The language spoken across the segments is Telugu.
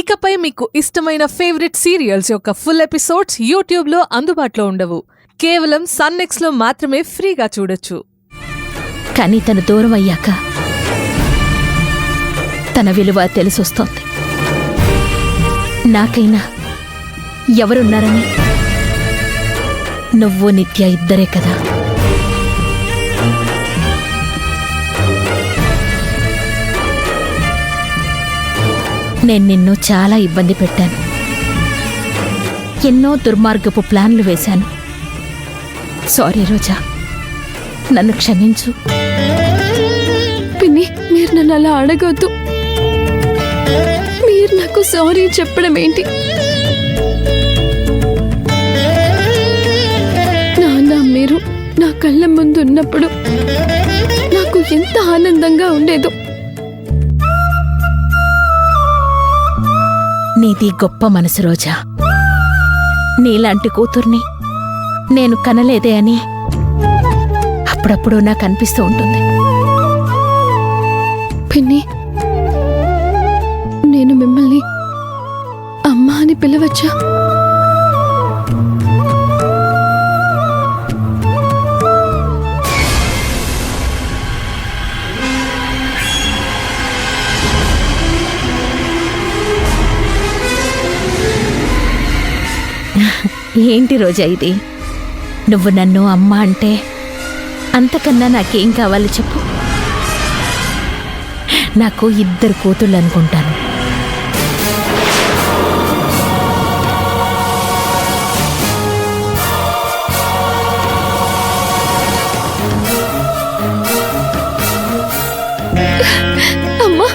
ఇకపై మీకు ఇష్టమైన ఫేవరెట్ సీరియల్స్ యొక్క ఫుల్ ఎపిసోడ్స్ యూట్యూబ్లో అందుబాటులో ఉండవు. కేవలం సన్నెక్స్లో మాత్రమే ఫ్రీగా చూడొచ్చు. కానీ తను దూరం అయ్యాక తన విలువ తెలిసొస్తోంది. నాకైనా ఎవరున్నారని? నువ్వు నిత్య ఇద్దరే కదా. నేను నిన్ను చాలా ఇబ్బంది పెట్టాను. ఎన్నో దుర్మార్గపు ప్లాన్లు వేశాను. సారీ రోజా, నన్ను క్షమించు. పిన్ని, మీరు నన్ను అలా అడగొద్దు. మీరు నాకు సారీ చెప్పడం ఏంటి? నాన్న మీరు నా కళ్ళ ముందు ఉన్నప్పుడు నాకు ఎంత ఆనందంగా ఉండేదో. నీది గొప్ప మనసు రోజా. నీలాంటి కూతుర్ని నేను కనలేదే అని అప్పుడప్పుడు నాకు అనిపిస్తూ ఉంటుంది. పిన్ని, నేను మిమ్మల్ని అమ్మా అని పిలవచ్చా? ఏంటి రోజా ఇది? నువ్వు నన్ను అమ్మ అంటే అంతకన్నా నాకేం కావాలి చెప్పు. నాకు ఇద్దరు కూతుళ్ళు అనుకుంటాను. అమ్మా,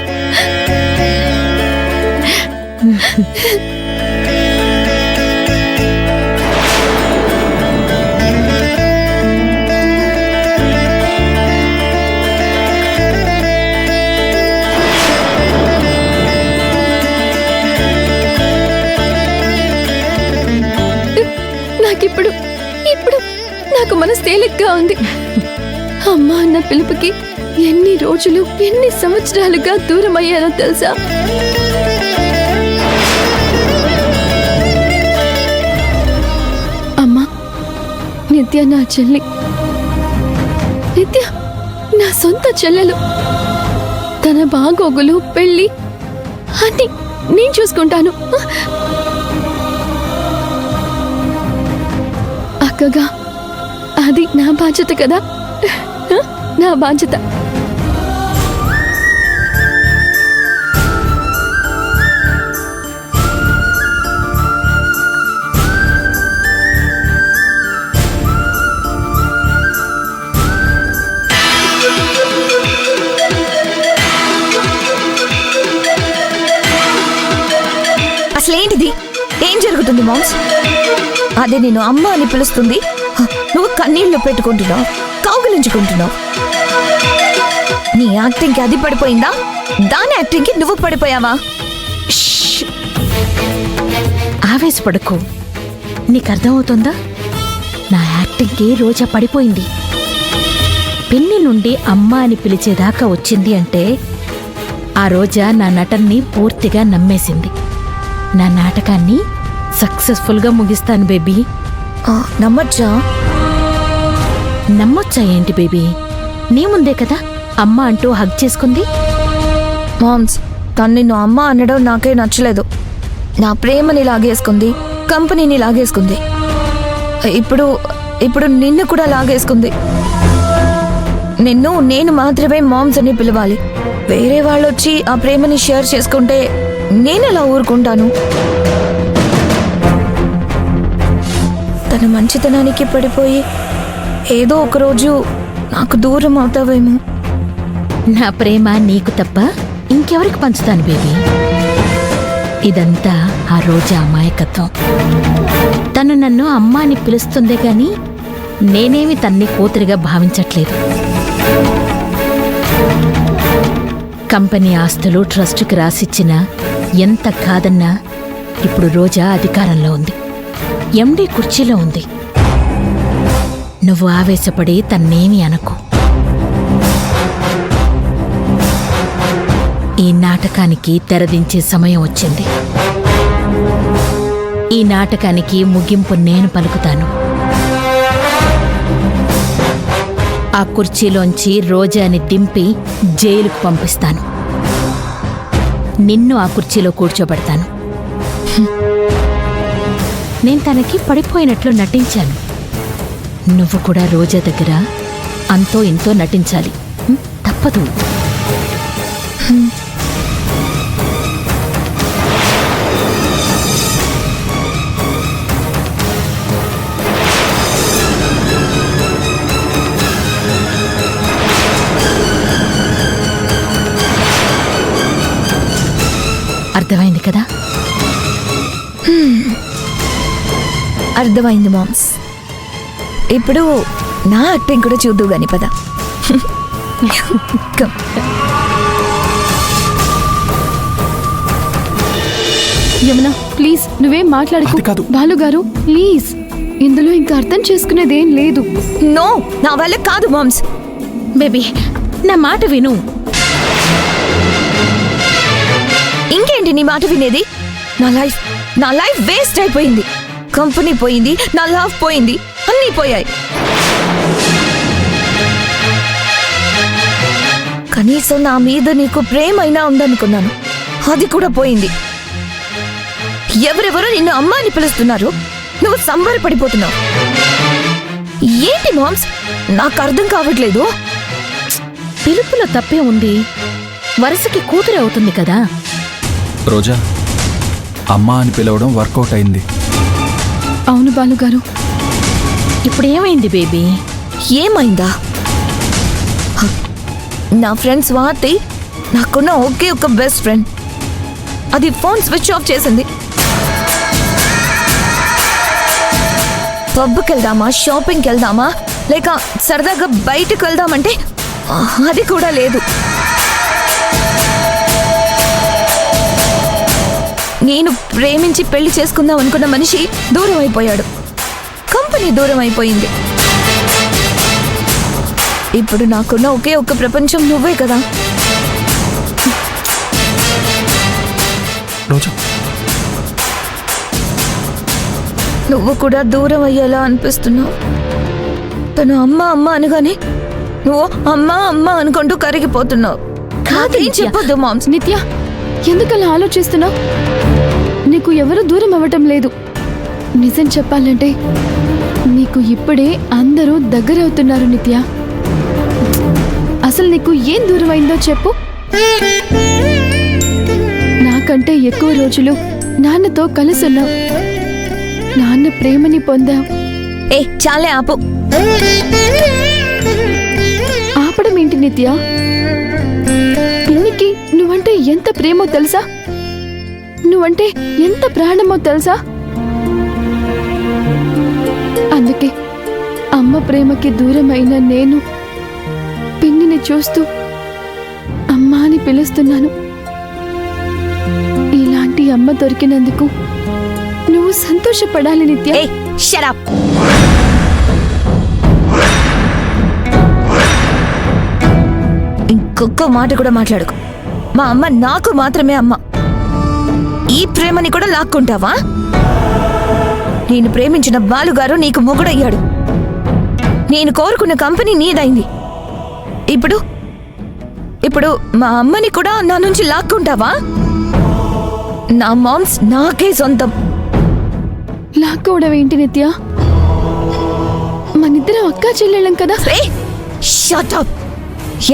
నాకిప్పుడు ఇప్పుడు నాకు మనసు తేలిగ్గా ఉంది. అమ్మా అన్న పిలుపుకి ఎన్ని రోజులు ఎన్ని సంవత్సరాలుగా దూరం అయ్యానో తెలుసా? అమ్మా, నిత్య నా చెల్లి. నిత్య నా సొంత చెల్లెలు. తన బాగోగులు, పెళ్ళి అన్ని నేను చూసుకుంటాను. అక్కగా అది నా బాధ్యత కదా, నా బాధ్యత. అసలేంటిది? ఏం జరుగుతుంది మామ్స్? అదే నేను అమ్మ అని పిలుస్తుంది, నువ్వు కన్నీళ్ళు పెట్టుకుంటున్నావు, కౌగిలించుకుంటున్నావు. నీ యాక్టింగ్కి అది పడిపోయిందా? దాని యాక్టింగ్కి నువ్వు పడిపోయావా? ఆవేశపడకు. నీకు అర్థమవుతుందా? నా యాక్టింగ్కి రోజా పడిపోయింది. పిన్ని నుండి అమ్మ అని పిలిచేదాకా వచ్చింది అంటే ఆ రోజా నా నటన్ని పూర్తిగా నమ్మేసింది. నా నాటకాన్ని సక్సెస్ఫుల్గా ముగిస్తాను బేబీ. నమ్మొచ్చా? నమ్మొచ్చా ఏంటి బేబీ? నీ ముందే కదా అమ్మ అంటూ హగ్ చేసుకుంది. మామ్స్, తను నిన్ను అమ్మ అనడం నాకే నచ్చలేదు. నా ప్రేమని లాగేసుకుంది, కంపెనీని లాగేసుకుంది, ఇప్పుడు నిన్ను కూడా లాగేసుకుంది. నేను మాత్రమే మామ్స్ అని పిలవాలి. వేరే వాళ్ళు వచ్చి ఆ ప్రేమని షేర్ చేసుకుంటే నేనెలా ఊరుకుంటాను? తన మంచితనానికి పడిపోయి ఏదో ఒకరోజు నాకు దూరం అవుతావేమో. నా ప్రేమ నీకు తప్ప ఇంకెవరికి పంచుతాను బేబీ? ఇదంతా ఆ రోజా అమాయకత్వం. తను నన్ను అమ్మ అని పిలుస్తుందే గాని నేనేమి తన్ని కూతురిగా భావించట్లేదు. కంపెనీ ఆస్తులు ట్రస్టుకి రాసిచ్చినా ఎంత కాదన్నా ఇప్పుడు రోజా అధికారంలో ఉంది, ఎండీ కుర్చీలో ఉంది. నువ్వు ఆవేశపడి తన్నేమి అనకు. ఈ నాటకానికి తెరదించే సమయం వచ్చింది. ఈ నాటకానికి ముగింపు నేను పలుకుతాను. ఆ కుర్చీలోంచి రోజాని దింపి జైలుకు పంపిస్తాను. నిన్ను ఆ కుర్చీలో కూర్చోబెడతాను. నేను తనకి పడిపోయినట్లు నటించాను. నువ్వు కూడా రోజా దగ్గర అంతో ఇంతో నటించాలి. తప్పదు. అర్థమైంది కదా? అర్థమైంది మామ్స్. ఇప్పుడు నా యాక్టింగ్ కూడా చూద్దు గాని పద. Come. యమున ప్లీజ్ నువ్వేం మాట్లాడకు. బాలుగారు ప్లీజ్, ఇందులో ఇంకా అర్థం చేసుకునేదేం లేదు. నో, నా వల్ల కాదు మామ్స్. బేబీ నా మాట విను. ఇంకేంటి నీ మాట వినేది? నా లైఫ్ వేస్ట్ అయిపోయింది. కంపెనీ పోయింది, నా లవ్ పోయింది, అన్నీ పోయాయి. కనీసం నా మీద నీకు ప్రేమ అయినా ఉందనుకున్నాను, అది కూడా పోయింది. ఎవరెవరో నిన్ను అమ్మ అని పిలుస్తున్నారు, నువ్వు సంబరపడిపోతున్నావు. ఏంటి మామ్స్, నాకు అర్థం కావట్లేదు. పిలుపులో తప్పే ఉంది. వరుసకి కూతురు అవుతుంది కదా. రోజా, అమ్మ అని పిలవడం వర్కౌట్ అయింది. అవును బాలుగారు. ఇప్పుడు ఏమైంది బేబీ? ఏమైందా? నా ఫ్రెండ్ స్వాతి నాకున్న ఒకే ఒక బెస్ట్ ఫ్రెండ్, అది ఫోన్ స్విచ్ ఆఫ్ చేసింది. పబ్కి వెళ్దామా, షాపింగ్కి వెళ్దామా, లేక సరదాగా బయటకు వెళ్దామంటే అది కూడా లేదు. నేను ప్రేమించి పెళ్లి చేసుకుందాం అనుకున్న మనిషి దూరం అయిపోయాడు. కంపెనీ దూరం అయిపోయింది. ఇప్పుడు నాకున్న ఒకే ఒక్క ప్రపంచం నువ్వే కదా. రోజా, నువ్వు కూడా దూరం అయ్యేలా అనిపిస్తున్నావు. తను అమ్మ అమ్మ అనగానే నువ్వు అమ్మ అమ్మ అనుకుంటూ కరిగిపోతున్నావు. కాదేం చెప్పొద్దు మామ్స్. నిత్య, ఎందుకలా ఆలోచిస్తున్నావు? నీకు ఎవరు దూరం అవ్వటం లేదు. నిజం చెప్పాలంటే నీకు ఇప్పుడే అందరూ దగ్గరవుతున్నారు నిత్య. అసలు నీకు ఏం దూరం అయిందో చెప్పు. నాకంటే ఎక్కువ రోజులు నాన్నతో కలిసున్నావు. నాన్న ప్రేమని పొందావు. చాలే ఆపు. ఆపడం ఏంటి నిత్య? పిన్నికి నువ్వంటే ఎంత ప్రేమో తెలుసా? నువ్వంటే ఎంత ప్రాణమో తెలుసా? అందుకే అమ్మ ప్రేమకి దూరమైన నేను పిన్నిని చూస్తూ అమ్మా అని పిలుస్తున్నాను. ఇలాంటి అమ్మ దొరికినందుకు నువ్వు సంతోషపడాలి నిత్య. Shut up. ఇంకొక మాట కూడా మాట్లాడుకో. మా అమ్మ నాకు మాత్రమే అమ్మ. ఈ ప్రేమని కూడా లాక్కుంటావా? నేను ప్రేమించిన బాలుగారు నీకు మొగుడయ్యాడు. నేను కోరుకున్న కంపెనీ నీదైంది. ఇప్పుడు మా అమ్మని కూడా నా నుంచి లాక్కుంటావా? నా మామ్స్ నాకే సొంతం. లాక్కోవడం ఏంటి నిత్య? మనిద్దరం అక్కా చెల్లెళ్ళం కదా. Shut up.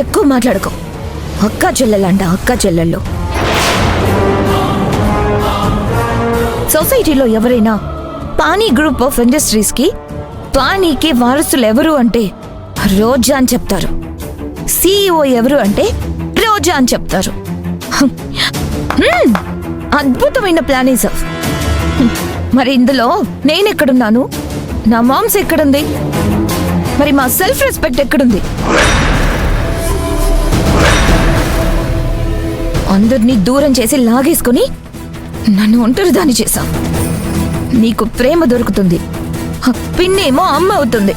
ఎక్కువ మాట్లాడుకో. అక్కా చెల్లెలంట, అక్కా చెల్లెళ్ళు. సొసైటీలో ఎవరైనా పానీ గ్రూప్ ఆఫ్ ఇండస్ట్రీస్ కి పానీకి వారసులు ఎవరు అంటే రోజా అని చెప్తారు. CEO ఎవరు అంటే రోజా అని చెప్తారు. అద్భుతమైన ప్లానింగ్ సార్. మరి ఇందులో నేనెక్కడున్నాను? నా మామ్స్ ఎక్కడుంది? మరి మా సెల్ఫ్ రెస్పెక్ట్ ఎక్కడుంది? అందరినీ దూరం చేసి లాగేసుకుని నన్ను ఒంటరిదాన్ని చేశావు. నీకు ప్రేమ దొరుకుతుంది, పిన్నేమో అమ్మ అవుతుంది.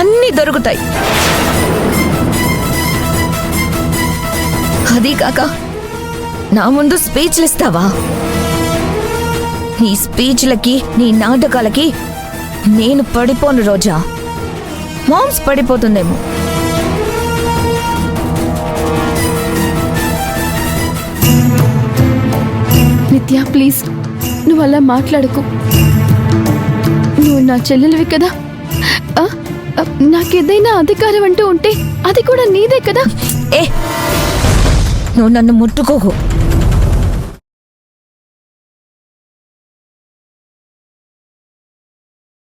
అన్నీ దొరుకుతాయి. అదీ కాక నా ముందు స్పీచ్లు ఇస్తావా? నీ స్పీచ్లకి నీ నాటకాలకి నేను పడిపోను రోజా. మామ్స్ పడిపోతుందేమో. నిత్య ప్లీజ్, నువ్వు అలా మాట్లాడకు. నువ్వు నా చెల్లెలివి కదా. ఆ, ఆ, నాకేదైనా అధికారం అంటూ ఉంటే అది కూడా నీదే కదా. ఏ, నువ్వు నన్ను ముట్టుకోకు.